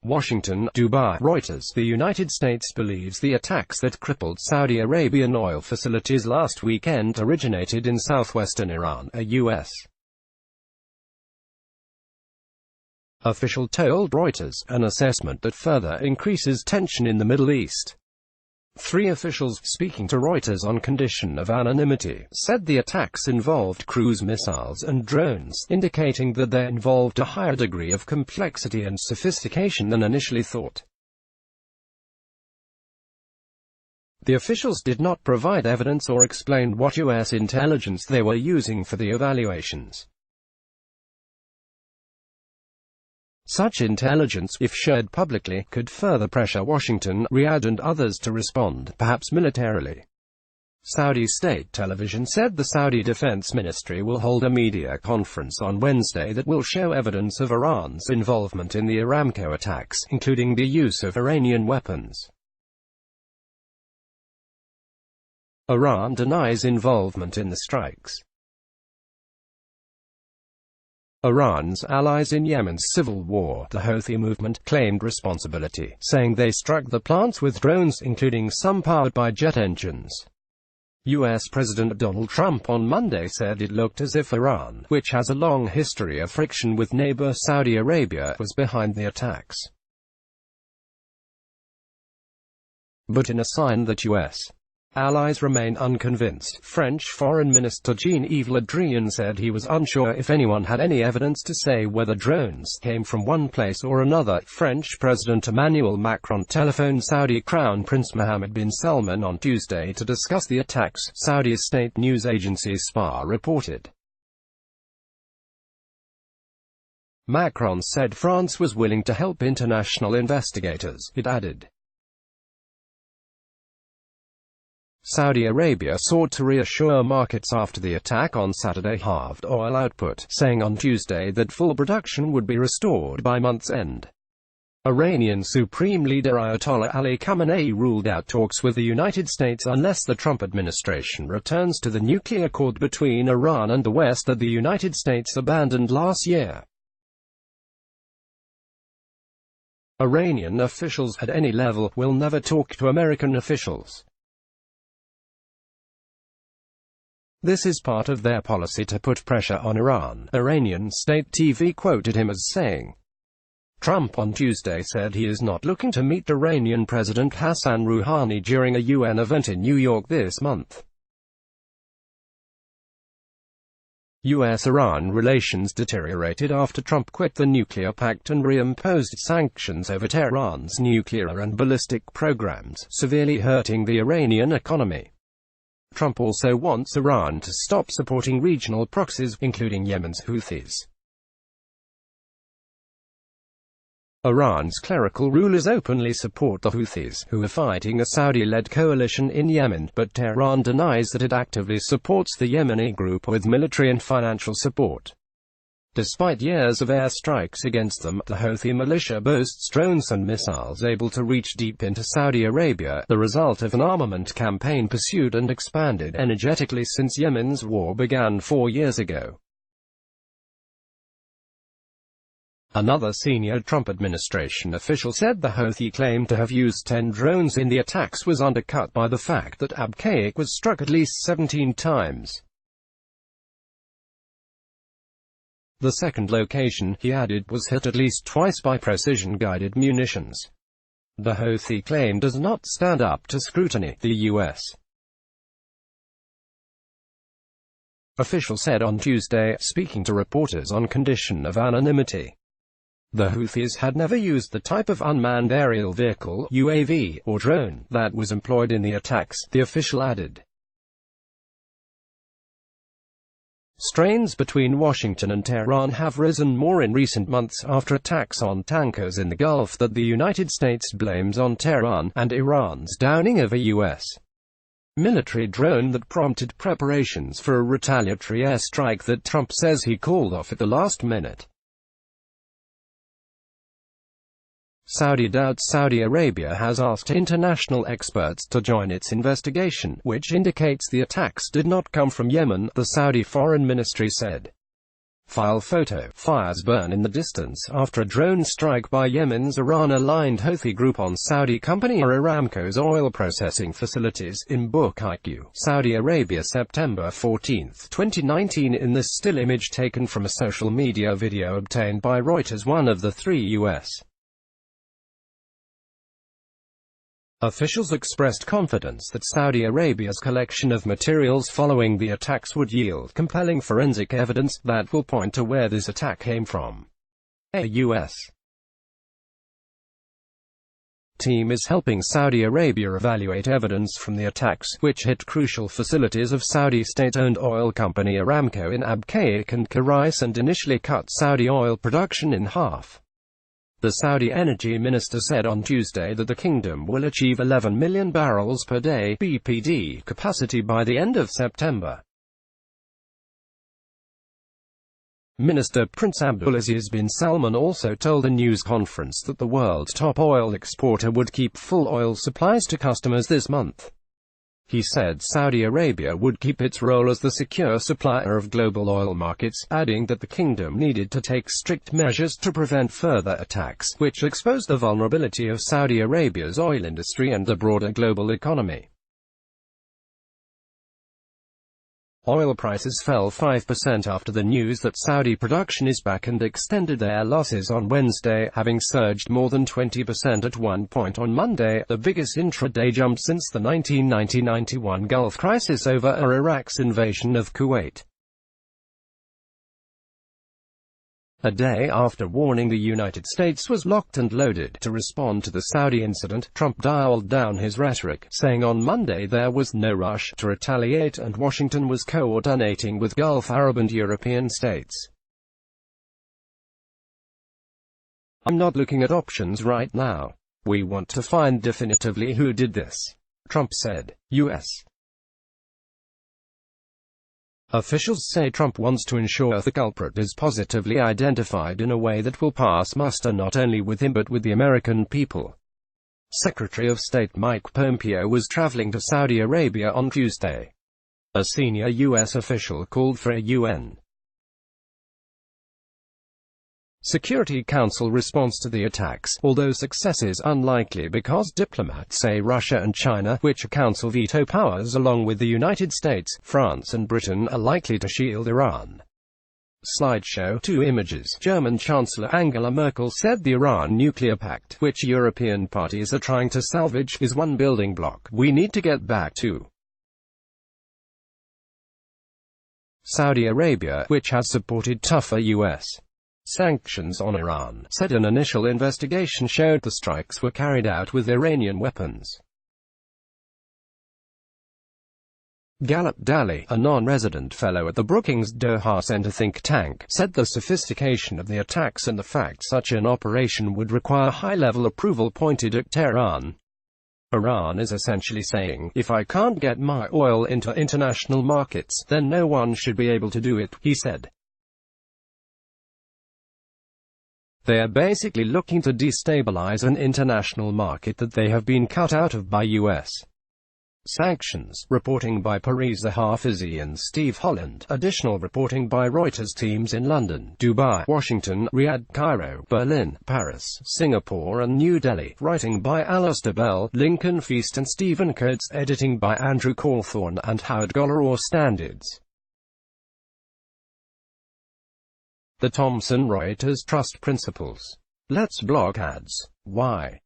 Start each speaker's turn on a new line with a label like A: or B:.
A: Washington, Dubai, Reuters. The United States believes the attacks that crippled Saudi Arabian oil facilities last weekend originated in southwestern Iran, a U.S. official told Reuters, an assessment that further increases tension in the Middle East. Three officials, speaking to Reuters on condition of anonymity, said the attacks involved cruise missiles and drones, indicating that they involved a higher degree of complexity and sophistication than initially thought. The officials did not provide evidence or explain what U.S. intelligence they were using for the evaluations. Such intelligence, if shared publicly, could further pressure Washington, Riyadh and others to respond, perhaps militarily. Saudi state television said the Saudi Defense Ministry will hold a media conference on Wednesday that will show evidence of Iran's involvement in the Aramco attacks, including the use of Iranian weapons. Iran denies involvement in the strikes. Iran's allies in Yemen's civil war, the Houthi movement, claimed responsibility, saying they struck the plants with drones, including some powered by jet engines. U.S. President Donald Trump on Monday said it looked as if Iran, which has a long history of friction with neighbor Saudi Arabia, was behind the attacks. But in a sign that U.S. allies remain unconvinced, French Foreign Minister Jean-Yves Le Drian said he was unsure if anyone had any evidence to say whether drones came from one place or another. French President Emmanuel Macron telephoned Saudi Crown Prince Mohammed bin Salman on Tuesday to discuss the attacks, Saudi state news agency SPA reported. Macron said France was willing to help international investigators, it added. Saudi Arabia sought to reassure markets after the attack on Saturday halved oil output, saying on Tuesday that full production would be restored by month's end. Iranian Supreme Leader Ayatollah Ali Khamenei ruled out talks with the United States unless the Trump administration returns to the nuclear accord between Iran and the West that the United States abandoned last year. Iranian officials at any level will never talk to American officials. This is part of their policy to put pressure on Iran, Iranian state TV quoted him as saying. Trump on Tuesday said he is not looking to meet Iranian President Hassan Rouhani during a UN event in New York this month. U.S.-Iran relations deteriorated after Trump quit the nuclear pact and reimposed sanctions over Tehran's nuclear and ballistic programs, severely hurting the Iranian economy. Trump also wants Iran to stop supporting regional proxies, including Yemen's Houthis. Iran's clerical rulers openly support the Houthis, who are fighting a Saudi-led coalition in Yemen, but Tehran denies that it actively supports the Yemeni group with military and financial support. Despite years of airstrikes against them, the Houthi militia boasts drones and missiles able to reach deep into Saudi Arabia, the result of an armament campaign pursued and expanded energetically since Yemen's war began 4 years ago. Another senior Trump administration official said the Houthi claim to have used 10 drones in the attacks was undercut by the fact that Abqaiq was struck at least 17 times. The second location, he added, was hit at least twice by precision-guided munitions. The Houthi claim does not stand up to scrutiny, the U.S. official said on Tuesday, speaking to reporters on condition of anonymity. The Houthis had never used the type of unmanned aerial vehicle, UAV, or drone, that was employed in the attacks, the official added. Strains between Washington and Tehran have risen more in recent months after attacks on tankers in the Gulf that the United States blames on Tehran, and Iran's downing of a U.S. military drone that prompted preparations for a retaliatory airstrike that Trump says he called off at the last minute. Saudi doubts Saudi Arabia has asked international experts to join its investigation, which indicates the attacks did not come from Yemen, the Saudi Foreign Ministry said. File photo. Fires burn in the distance after a drone strike by Yemen's Iran-aligned Houthi group on Saudi company Aramco's oil processing facilities in Buqaiq, Saudi Arabia, September 14, 2019. In this still image taken from a social media video obtained by Reuters, one of the three U.S. officials expressed confidence that Saudi Arabia's collection of materials following the attacks would yield compelling forensic evidence that will point to where this attack came from. A U.S. team is helping Saudi Arabia evaluate evidence from the attacks, which hit crucial facilities of Saudi state-owned oil company Aramco in Abqaiq and Khurais and initially cut Saudi oil production in half. The Saudi energy minister said on Tuesday that the kingdom will achieve 11 million barrels per day (BPD) capacity by the end of September. Minister Prince Abdulaziz bin Salman also told a news conference that the world's top oil exporter would keep full oil supplies to customers this month. He said Saudi Arabia would keep its role as the secure supplier of global oil markets, adding that the kingdom needed to take strict measures to prevent further attacks, which exposed the vulnerability of Saudi Arabia's oil industry and the broader global economy. Oil prices fell 5% after the news that Saudi production is back and extended their losses on Wednesday, having surged more than 20% at one point on Monday, the biggest intraday jump since the 1990-91 Gulf crisis over Iraq's invasion of Kuwait. A day after warning the United States was locked and loaded to respond to the Saudi incident, Trump dialed down his rhetoric, saying on Monday there was no rush to retaliate and Washington was coordinating with Gulf Arab and European states. "I'm not looking at options right now. We want to find definitively who did this," Trump said. U.S. officials say Trump wants to ensure the culprit is positively identified in a way that will pass muster not only with him but with the American people. Secretary of State Mike Pompeo was traveling to Saudi Arabia on Tuesday. A senior U.S. official called for a UN Security Council response to the attacks, although success is unlikely because diplomats say Russia and China, which are council veto powers along with the United States, France and Britain, are likely to shield Iran. Slideshow 2 images. German Chancellor Angela Merkel said the Iran nuclear pact, which European parties are trying to salvage, is one building block we need to get back to. Saudi Arabia, which has supported tougher U.S. sanctions on Iran, said an initial investigation showed the strikes were carried out with Iranian weapons. Gallup Daly, a non-resident fellow at the Brookings Doha Center think tank, said the sophistication of the attacks and the fact such an operation would require high-level approval pointed at Tehran. Iran is essentially saying, if I can't get my oil into international markets, then no one should be able to do it, he said. They are basically looking to destabilize an international market that they have been cut out of by U.S. sanctions. Reporting by Parisa Hafizi and Steve Holland. Additional reporting by Reuters. Teams in London, Dubai, Washington, Riyadh, Cairo, Berlin, Paris, Singapore and New Delhi. Writing by Alistair Bell, Lincoln Feast and Stephen Coates. Editing by Andrew Cawthorne and Howard Goller. Standards. The Thomson Reuters Trust Principles. Let's block ads. Why?